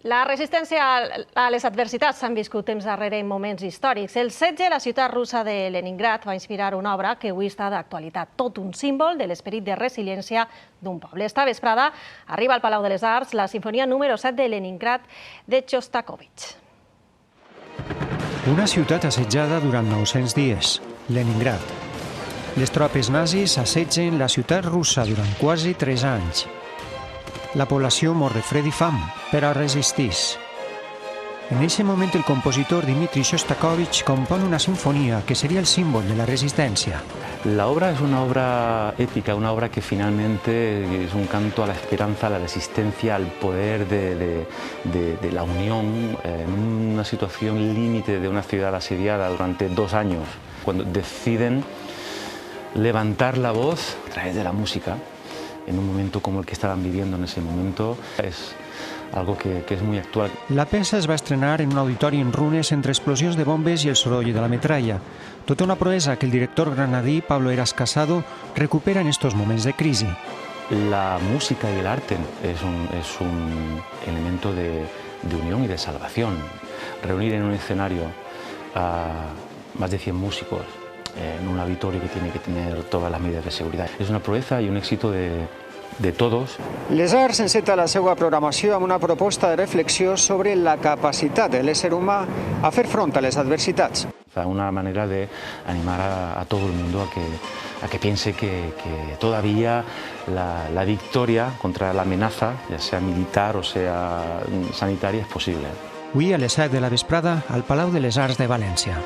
La resistència a les adversitats s'han viscut temps darrere en moments històrics. El setge a la ciutat russa de Leningrad va inspirar una obra que avui està d'actualitat, tot un símbol de l'esperit de resiliència d'un poble. Esta vesprada arriba al Palau de les Arts la sinfonia número 7 de Leningrad de Xostakóvitx. Una ciutat assetjada durant 900 dies, Leningrad. Les tropes nazis assetgen la ciutat russa durant quasi 3 anys. La població mor de fred i fam, però resisteix. En aquest moment el compositor Dmitri Xostakóvitx compon una sinfonia que sería el símbolo de la resistencia. La obra es una obra épica, una obra que finalmente es un canto a la esperanza, a la resistencia, al poder de la unión en una situación límite de una ciudad asediada durante 2 años. Cuando deciden levantar la voz a través de la música, en un momento como el que estaban viviendo en ese momento, es algo que es muy actual. La peça es va estrenar en un auditori en runes entre explosions de bombes i el soroll de la metralla. Tota una proesa que el director granadí Pablo Heras Casado recupera en estos moments de crisi. La música y el arte es un elemento de unión y de salvación. Reunir en un escenario a más de 100 músicos en un auditorio que tiene que tener todas las medidas de seguridad. És una proeza i un èxito de todos. Les Arts enceta la seva programació amb una proposta de reflexió sobre la capacitat de l'ésser humà a fer front a les adversitats. Una manera de animar a todo el mundo a que piense que todavía la victoria contra la amenaza, ya sea militar o sea sanitaria, es posible. Avui a les 7 de la vesprada al Palau de les Arts de València.